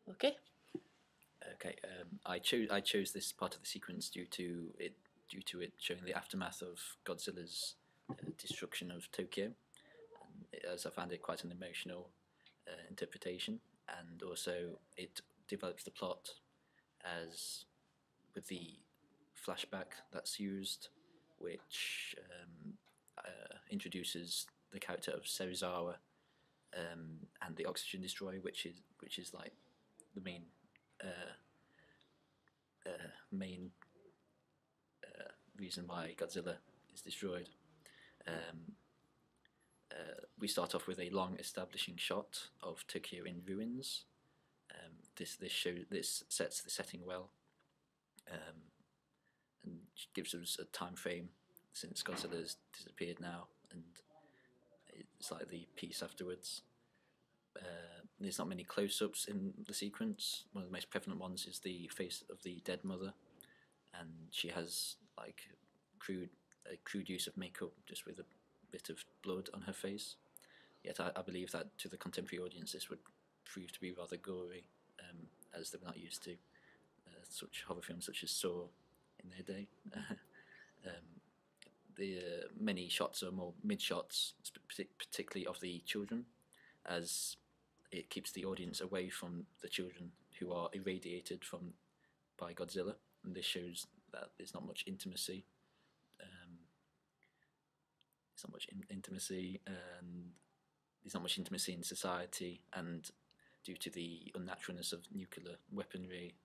Okay. Okay, I chose this part of the sequence due to it showing the aftermath of Godzilla's destruction of Tokyo, as I found it quite an emotional interpretation, and also it develops the plot as with the flashback that's used, which introduces the character of Serizawa and the oxygen destroyer, which is like the main reason why Godzilla is destroyed. Um, we start off with a long establishing shot of Tokyo in ruins. This sets the setting well, um, and gives us a time frame since Godzilla's disappeared now, and it's like the peace afterwards. There's not many close-ups in the sequence. One of the most prevalent ones is the face of the dead mother, and she has like crude a crude use of makeup just with a bit of blood on her face. Yet I believe that to the contemporary audience this would prove to be rather gory, as they were not used to such horror films such as Saw in their day. um, the many shots are more mid shots, particularly of the children, as it keeps the audience away from the children who are irradiated from by Godzilla, and this shows that there's not much intimacy. Um, there's not much intimacy, and there's not much intimacy in society, and due to the unnaturalness of nuclear weaponry,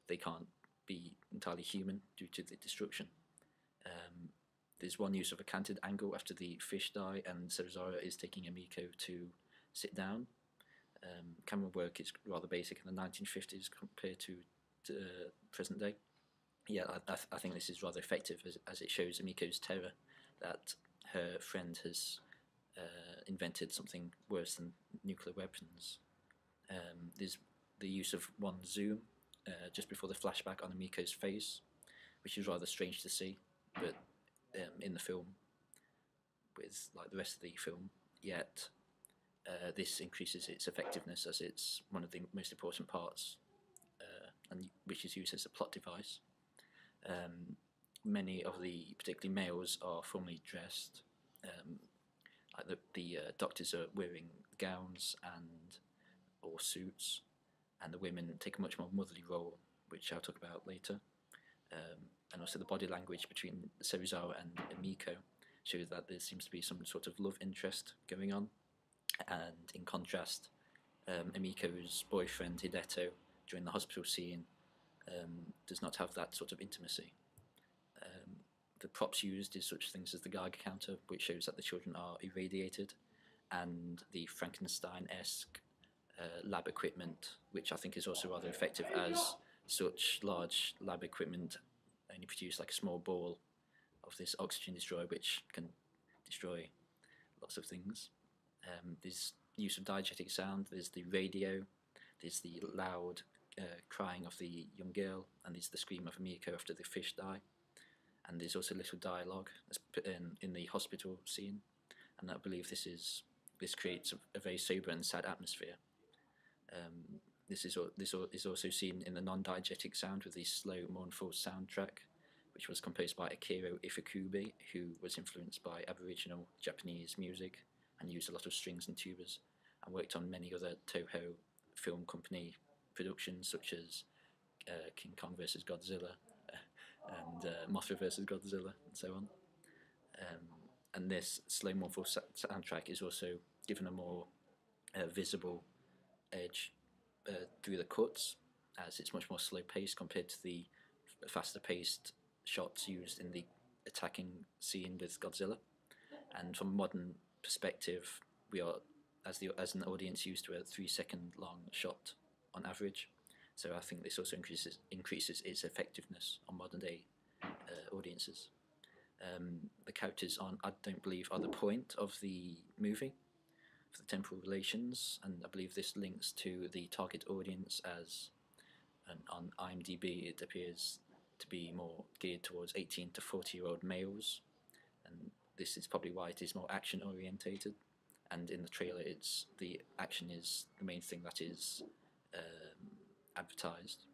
they can't be entirely human due to the destruction. Um, there's one use of a canted angle after the fish die, and Serizawa is taking Emiko to sit down. Camera work is rather basic in the 1950s compared to present day. Yeah, I think this is rather effective as it shows Emiko's terror that her friend has invented something worse than nuclear weapons. There's the use of one zoom just before the flashback on Emiko's face, which is rather strange to see, but in the film, with like the rest of the film, yet this increases its effectiveness as it's one of the most important parts, and which is used as a plot device. Um, Many of the particularly males are formally dressed. Like the doctors are wearing gowns and or suits, and the women take a much more motherly role, which I'll talk about later. And also the body language between Serizawa and Emiko shows that there seems to be some sort of love interest going on. And in contrast, Emiko's boyfriend Hideto during the hospital scene does not have that sort of intimacy. The props used is such things as the Geiger counter, which shows that the children are irradiated, and the Frankenstein-esque lab equipment, which I think is also rather effective, as such large lab equipment only produce like a small ball of this oxygen destroyer, which can destroy lots of things. There's use of diegetic sound, there's the radio, there's the loud crying of the young girl, and there's the scream of Emiko after the fish die. And there's also little dialogue in the hospital scene, and I believe this creates a very sober and sad atmosphere. This is also seen in the non-diegetic sound with the slow, mournful soundtrack, which was composed by Akira Ifukube, who was influenced by Aboriginal Japanese music and used a lot of strings and tubas, and worked on many other Toho film company productions such as King Kong vs. Godzilla and Mothra vs. Godzilla and so on. And this slow mournful soundtrack is also given a more visible edge through the cuts, as it's much more slow paced compared to the faster paced shots used in the attacking scene with Godzilla. And from a modern perspective, we are as an audience used to a 3 second long shot on average. So I think this also increases its effectiveness on modern day audiences. The characters I don't believe are the point of the movie for the temporal relations, and I believe this links to the target audience, as on IMDb it appears to be more geared towards 18 to 40-year-old males, and this is probably why it is more action orientated. And in the trailer, the action is the main thing that is advertised,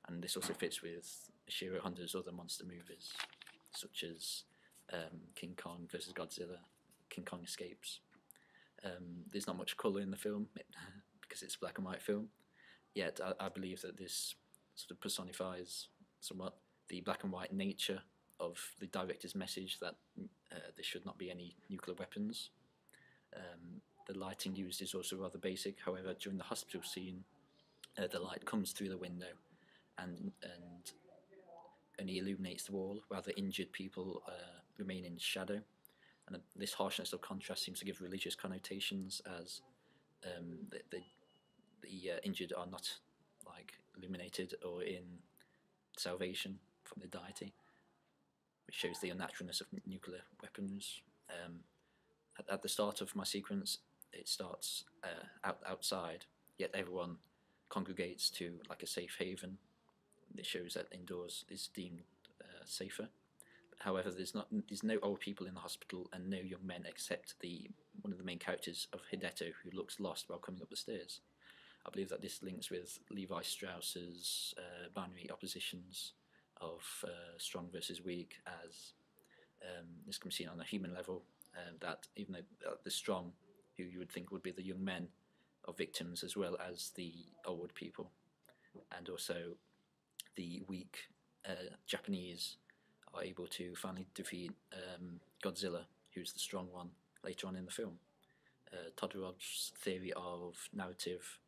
and this also fits with Ishiro Honda's other monster movies, such as King Kong versus Godzilla, King Kong Escapes. There's not much colour in the film because it's a black and white film, yet I believe that this sort of personifies somewhat the black and white nature of the director's message that there should not be any nuclear weapons. The lighting used is also rather basic. However, during the hospital scene, the light comes through the window and only illuminates the wall, while the injured people remain in shadow. And this harshness of contrast seems to give religious connotations, as the injured are not like illuminated or in salvation from the deity, which shows the unnaturalness of nuclear weapons. At the start of my sequence, it starts outside, yet everyone congregates to like a safe haven. This shows that indoors is deemed safer. However, there's no old people in the hospital and no young men except one of the main characters of Hideto, who looks lost while coming up the stairs. I believe that this links with Levi Strauss's binary oppositions of strong versus weak, as this can be seen on a human level, that even though the strong, who you would think would be the young men, are victims as well as the old people, and also the weak Japanese are able to finally defeat Godzilla, who's the strong one, later on in the film. Todorov's theory of narrative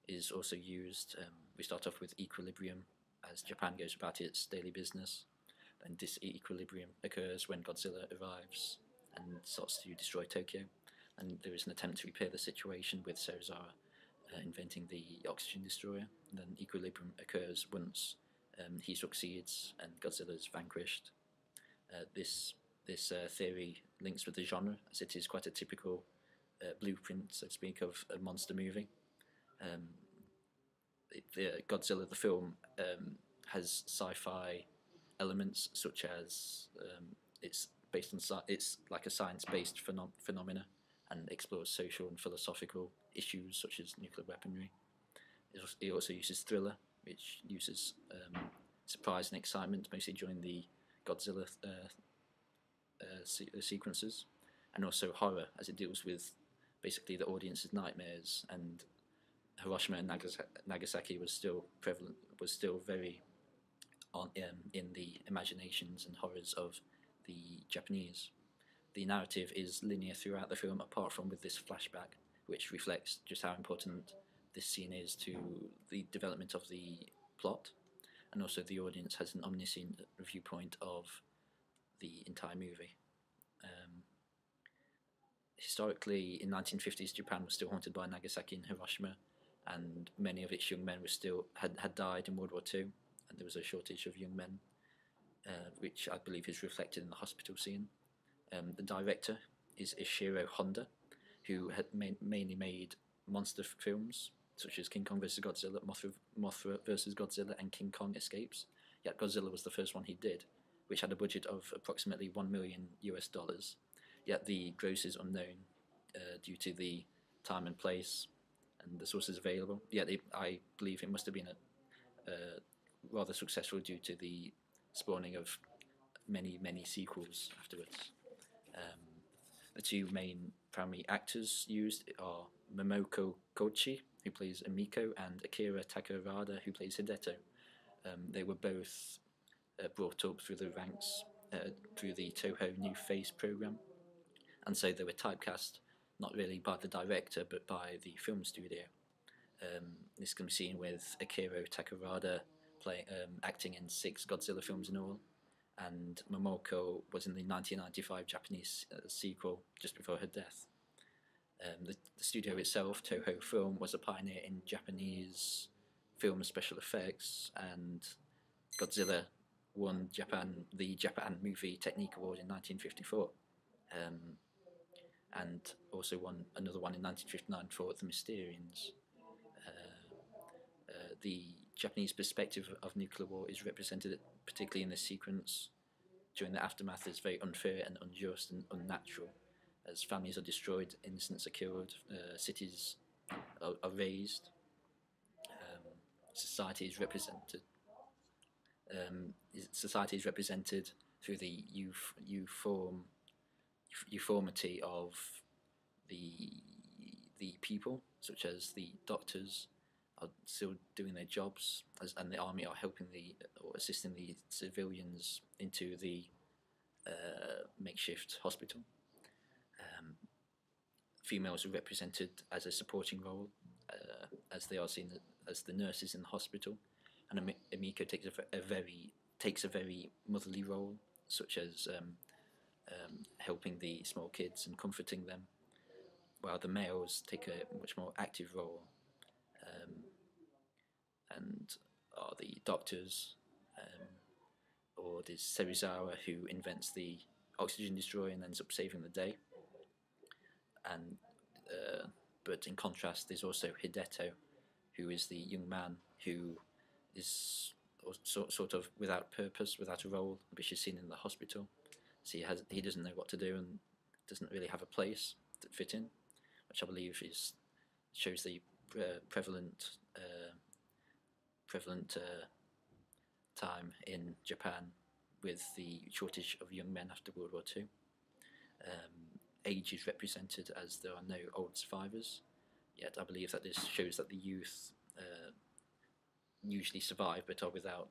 is also used. We start off with equilibrium as Japan goes about its daily business, and disequilibrium occurs when Godzilla arrives and starts to destroy Tokyo, and there is an attempt to repair the situation with Serizawa inventing the oxygen destroyer. And then equilibrium occurs once he succeeds and Godzilla is vanquished. This theory links with the genre, as it is quite a typical blueprint, so to speak, of a monster movie. Godzilla, the film, has sci-fi elements, such as it's based on it's like a science-based phenomena, and explores social and philosophical issues such as nuclear weaponry. It also uses thriller, which uses surprise and excitement, mostly during the Godzilla sequences, and also horror, as it deals with basically the audience's nightmares. And Hiroshima and Nagasaki was still prevalent, was still very on in the imaginations and horrors of the Japanese. The narrative is linear throughout the film, apart from with this flashback, which reflects just how important this scene is to the development of the plot, and also the audience has an omniscient viewpoint of the entire movie. Historically, in 1950s, Japan was still haunted by Nagasaki and Hiroshima, and many of its young men were still had died in World War II, and there was a shortage of young men, which I believe is reflected in the hospital scene. The director is Ishiro Honda, who had mainly made monster films such as King Kong vs. Godzilla, Mothra vs. Godzilla, and King Kong Escapes. Yet Godzilla was the first one he did, which had a budget of approximately $1 million US. Yet the gross is unknown due to the time and place and the sources available. Yet I believe it must have been rather successful due to the spawning of many sequels afterwards. The two main primary actors used are Momoko Kochi, who plays Emiko, and Akira Takarada, who plays Hideto. They were both brought up through the ranks through the Toho New Face program, and so they were typecast not really by the director but by the film studio. This can be seen with Akira Takarada acting in 6 Godzilla films in all, and Momoko was in the 1995 Japanese sequel just before her death. The studio itself, Toho Film, was a pioneer in Japanese film special effects, and Godzilla won the Japan Movie Technique Award in 1954, and also won another one in 1959 for The Mysterians. The Japanese perspective of nuclear war is represented, particularly in this sequence, during the aftermath, is very unfair and unjust and unnatural, as families are destroyed, innocents are killed, cities are razed. society is represented. Society is represented through the uniformity of the people, such as the doctors are still doing their jobs, and the army are helping or assisting the civilians into the makeshift hospital. Females are represented as a supporting role, as they are seen as the nurses in the hospital, and Emiko takes a very motherly role, such as helping the small kids and comforting them, while the males take a much more active role, and are the doctors, or there's Serizawa, who invents the oxygen destroyer and ends up saving the day. And but in contrast, there's also Hideto, who is the young man who is sort of without purpose, without a role, which is seen in the hospital. So he doesn't know what to do and doesn't really have a place to fit in, which I believe shows the prevalent time in Japan with the shortage of young men after World War II. Age is represented as there are no old survivors, yet I believe that this shows that the youth usually survive but are without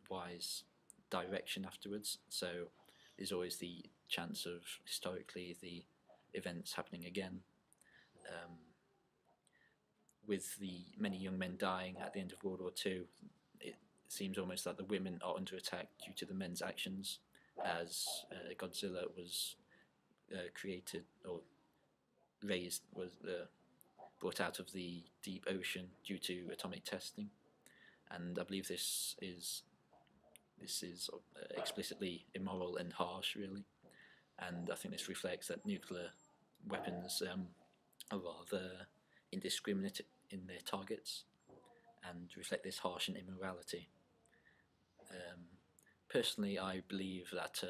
wise direction afterwards. So there's always the chance of historically the events happening again. With the many young men dying at the end of World War II, it seems almost that the women are under attack due to the men's actions, as Godzilla was created or raised, was brought out of the deep ocean due to atomic testing, and I believe this is explicitly immoral and harsh, really, and I think this reflects that nuclear weapons are rather indiscriminate in their targets and reflect this harsh and immorality. Personally, I believe that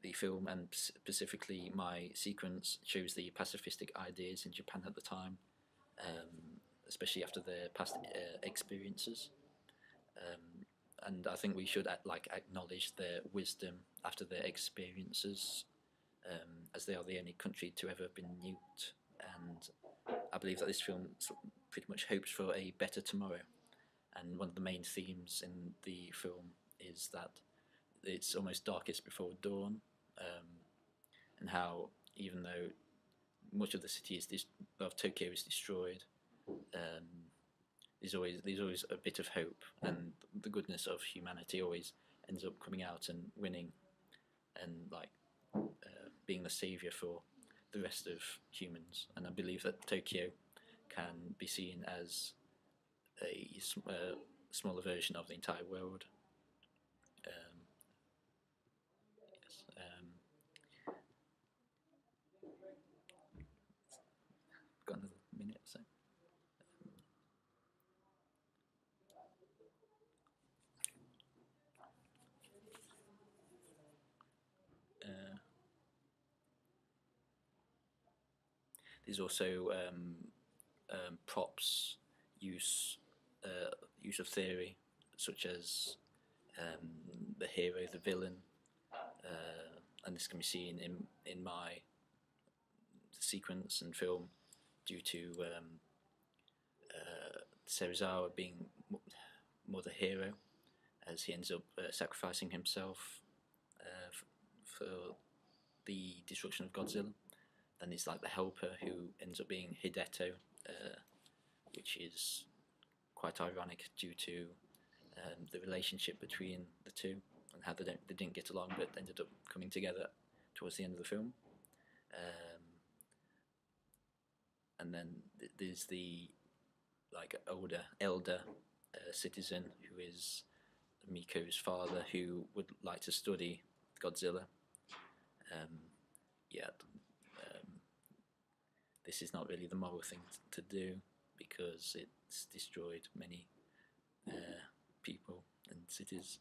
the film, and specifically my sequence, shows the pacifistic ideas in Japan at the time, especially after their past experiences. And I think we should acknowledge their wisdom after their experiences, as they are the only country to ever have been nuked. And I believe that this film pretty much hopes for a better tomorrow. And one of the main themes in the film is that it's almost darkest before dawn, and how even though much of the city of Tokyo is destroyed, there's always a bit of hope, and the goodness of humanity always ends up coming out and winning, and being the saviour for the rest of humans. And I believe that Tokyo can be seen as a smaller version of the entire world. Got another minute or so. There's also props use of theory, such as the hero, the villain, and this can be seen in my sequence and film due to Serizawa being more the hero, as he ends up sacrificing himself for the destruction of Godzilla. Then there's the helper, who ends up being Hideto, which is quite ironic due to the relationship between the two and how they didn't get along but ended up coming together towards the end of the film. And then there's the elder citizen, who is Miko's father, who would like to study Godzilla. This is not really the moral thing to do, because it's destroyed many people and cities.